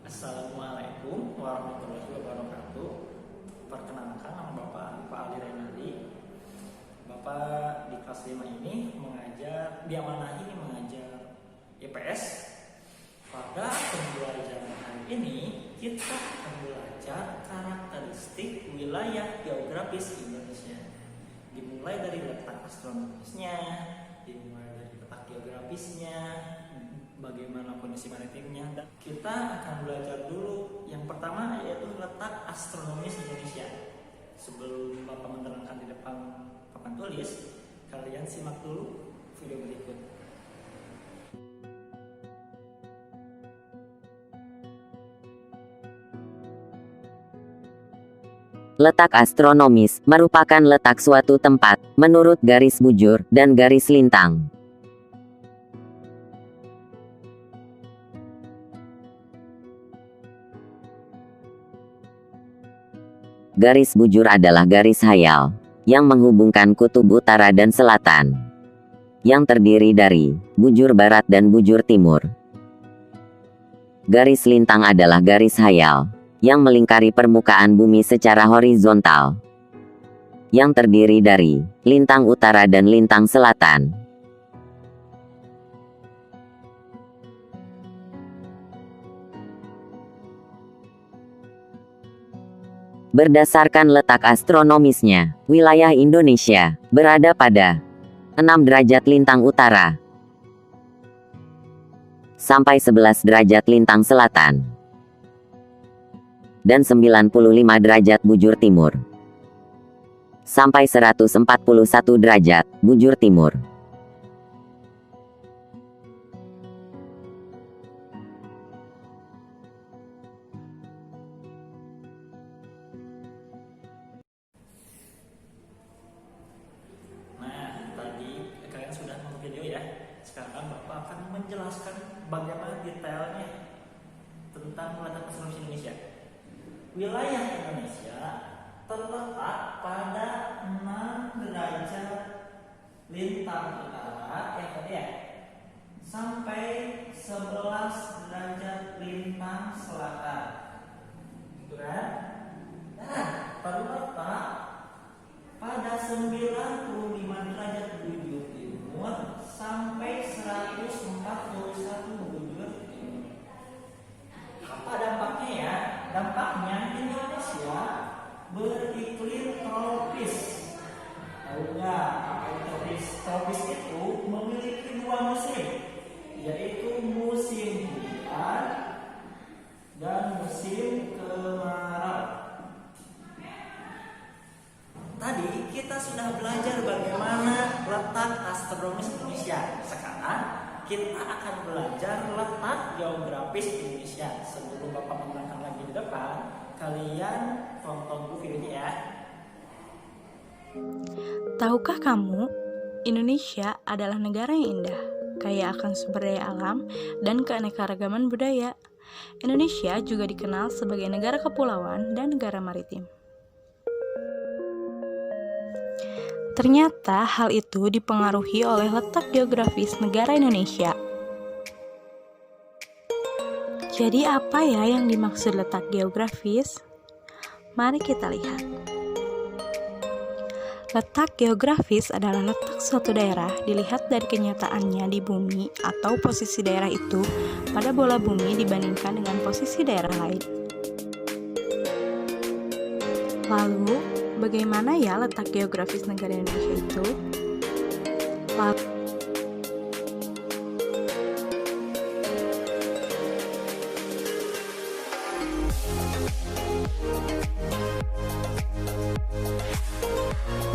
Assalamualaikum warahmatullahi wabarakatuh. Perkenalkan, nama Bapak Pak Ali Renaldi. Bapak di kelas 5 ini diamanahi mengajar IPS. Pada pembelajaran hari ini kita akan belajar karakteristik wilayah geografis Indonesia. Dimulai dari letak astronomisnya, dimulai dari letak geografisnya, bagaimana kondisi maritimnya, dan kita akan belajar dulu yang pertama yaitu letak astronomis Indonesia. Sebelum Bapak menerangkan di depan papan tulis, kalian simak dulu video berikut. Letak astronomis merupakan letak suatu tempat menurut garis bujur dan garis lintang. Garis bujur adalah garis hayal yang menghubungkan kutub utara dan selatan, yang terdiri dari bujur barat dan bujur timur. Garis lintang adalah garis hayal yang melingkari permukaan bumi secara horizontal, yang terdiri dari lintang utara dan lintang selatan. Berdasarkan letak astronomisnya, wilayah Indonesia berada pada 6 derajat lintang utara sampai 11 derajat lintang selatan dan 95 derajat bujur timur sampai 141 derajat bujur timur. Sudah nonton video ya. Sekarang Bapak akan menjelaskan bagaimana detailnya tentang letak astronomis Indonesia. Wilayah Indonesia terletak pada 6 derajat lintang utara sampai 11 derajat lintang selatan. Gitu kan? Nah, terletak pada 95 derajat bujur timur sampai 141 bujur timur. Apa dampaknya ya? Dampaknya Indonesia beriklim tropis. Tahu nggak apa itu tropis? Tropis itu memiliki 2 musim, yaitu musim hujan dan musim kemarau. Tadi kita sudah belajar bagaimana letak astronomis Indonesia. Sekarang kita akan belajar letak geografis Indonesia. Sebelum Bapak menerangkan lagi di depan, kalian tonton dulu videonya ya. Tahukah kamu, Indonesia adalah negara yang indah, kaya akan sumber daya alam dan keanekaragaman budaya. Indonesia juga dikenal sebagai negara kepulauan dan negara maritim. Ternyata hal itu dipengaruhi oleh letak geografis negara Indonesia. Jadi apa ya yang dimaksud letak geografis? Mari kita lihat. Letak geografis adalah letak suatu daerah dilihat dari kenyataannya di bumi atau posisi daerah itu pada bola bumi dibandingkan dengan posisi daerah lain. Lalu, bagaimana ya letak geografis negara Indonesia itu?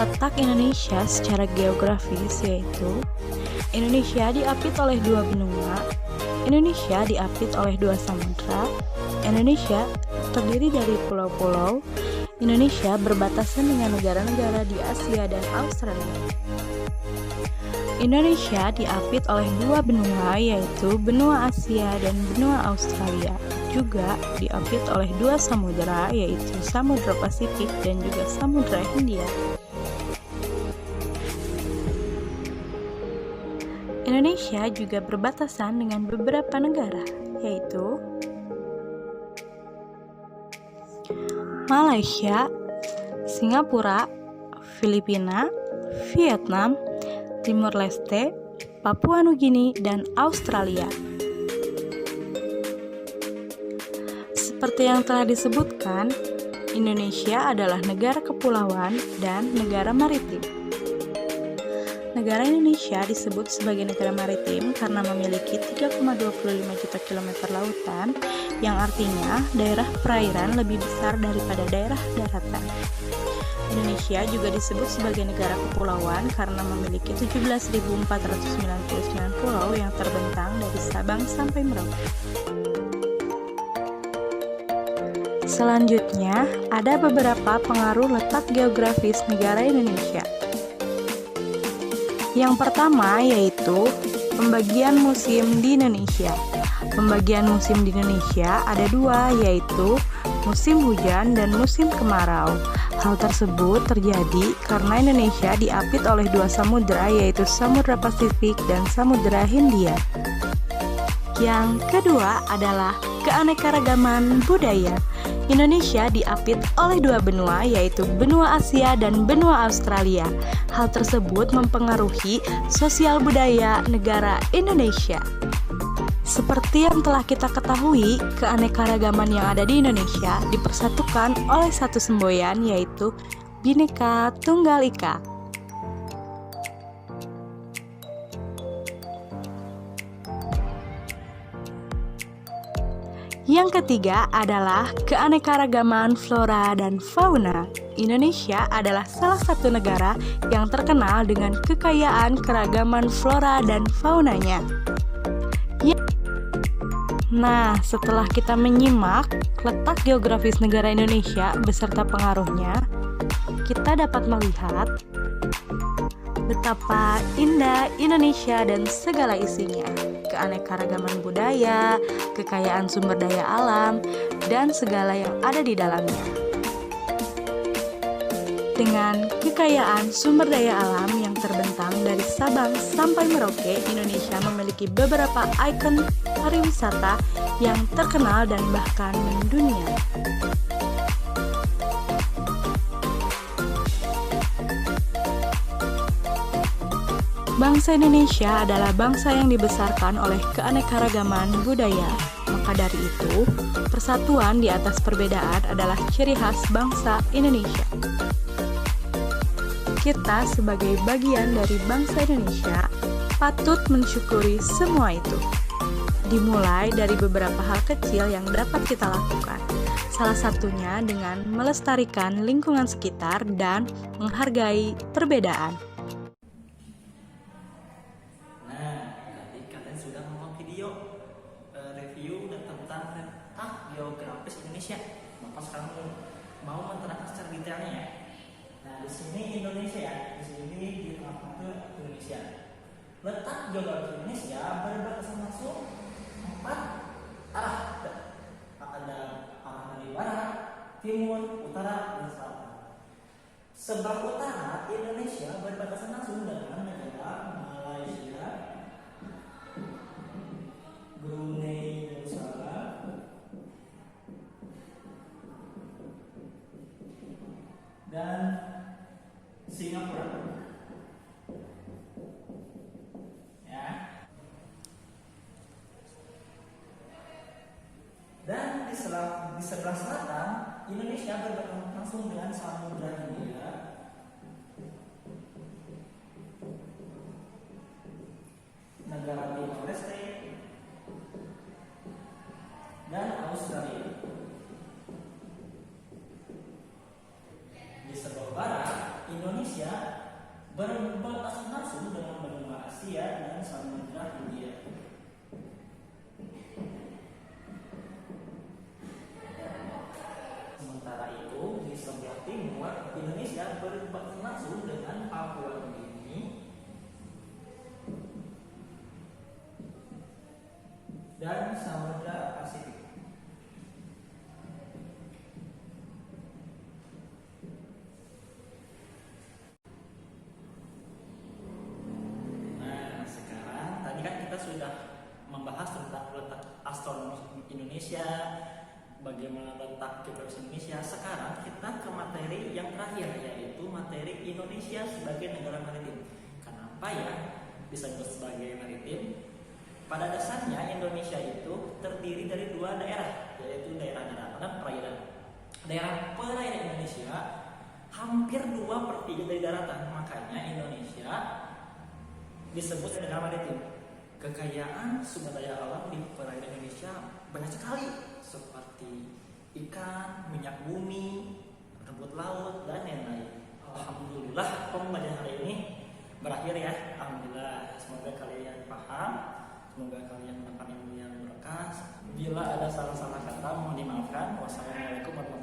Letak Indonesia secara geografis yaitu Indonesia diapit oleh 2 benua, Indonesia diapit oleh 2 samudra, Indonesia terdiri dari pulau-pulau, Indonesia berbatasan dengan negara-negara di Asia dan Australia. Indonesia diapit oleh 2 benua yaitu benua Asia dan benua Australia. Juga diapit oleh 2 samudra yaitu Samudra Pasifik dan juga Samudra Hindia. Indonesia juga berbatasan dengan beberapa negara, yaitu Malaysia, Singapura, Filipina, Vietnam, Timor Leste, Papua Nugini, dan Australia. Seperti yang telah disebutkan, Indonesia adalah negara kepulauan dan negara maritim. Negara Indonesia disebut sebagai negara maritim karena memiliki 3,25 juta kilometer lautan, yang artinya daerah perairan lebih besar daripada daerah daratan. Indonesia juga disebut sebagai negara kepulauan karena memiliki 17.499 pulau yang terbentang dari Sabang sampai Merauke. Selanjutnya, ada beberapa pengaruh letak geografis negara Indonesia. Yang pertama yaitu pembagian musim di Indonesia. Pembagian musim di Indonesia ada dua, yaitu musim hujan dan musim kemarau. Hal tersebut terjadi karena Indonesia diapit oleh dua samudera, yaitu Samudra Pasifik dan Samudra Hindia. Yang kedua adalah keanekaragaman budaya. Indonesia diapit oleh dua benua, yaitu benua Asia dan benua Australia. Hal tersebut mempengaruhi sosial budaya negara Indonesia. Seperti yang telah kita ketahui, keanekaragaman yang ada di Indonesia dipersatukan oleh satu semboyan, yaitu Bhinneka Tunggal Ika. Yang ketiga adalah keanekaragaman flora dan fauna. Indonesia adalah salah satu negara yang terkenal dengan kekayaan keragaman flora dan faunanya. Nah, setelah kita menyimak letak geografis negara Indonesia beserta pengaruhnya, kita dapat melihat betapa indah Indonesia dan segala isinya. Keanekaragaman budaya, kekayaan sumber daya alam, dan segala yang ada di dalamnya. Dengan kekayaan sumber daya alam yang terbentang dari Sabang sampai Merauke, Indonesia memiliki beberapa ikon pariwisata yang terkenal dan bahkan mendunia. Bangsa Indonesia adalah bangsa yang dibesarkan oleh keanekaragaman budaya. Maka dari itu, persatuan di atas perbedaan adalah ciri khas bangsa Indonesia. Kita sebagai bagian dari bangsa Indonesia patut mensyukuri semua itu. Dimulai dari beberapa hal kecil yang dapat kita lakukan. Salah satunya dengan melestarikan lingkungan sekitar dan menghargai perbedaan. Geografis Indonesia. Bapak sekarang mau menerangkan secara detailnya ya. Nah, di sini Indonesia ya. Di sini di tengah-tengah Indonesia. Letak geografis Indonesia berbatasan langsung 4 arah. Ada arah dari barat, timur, utara, dan selatan. Sebelah utara Indonesia berbatasan langsung dengan negara Malaysia, Brunei Darussalam, dan Singapura. Ya. Dan di sebelah selatan Indonesia berbatasan langsung dengan Samudra Hindia, negara Timor Leste, dan Australia. Di sebelah barat, Indonesia berbatasan langsung dengan benua Asia dan Samudra Hindia. Sementara itu, di sebelah timur, Indonesia berbatasan langsung dengan Papua Nugini dan Samudra Pasifik. Sudah membahas tentang letak astronomi Indonesia, bagaimana letak geografis Indonesia, sekarang kita ke materi yang terakhir, yaitu materi Indonesia sebagai negara maritim. Kenapa ya disebut sebagai maritim? Pada dasarnya Indonesia itu terdiri dari dua daerah, yaitu daerah daratan dan perairan. Daerah perairan Indonesia hampir 2/3 dari daratan, makanya Indonesia disebut negara maritim. Kekayaan sumber daya alam di perairan Indonesia banyak sekali, seperti ikan, minyak bumi, rumput laut, dan lain-lain. Alhamdulillah, pembelajaran hari ini berakhir ya. Alhamdulillah, semoga kalian paham, semoga kalian mendapat ilmu yang berkah. Bila ada salah-salah kata mohon dimaafkan. Wassalamualaikum warahmatullahi wabarakatuh.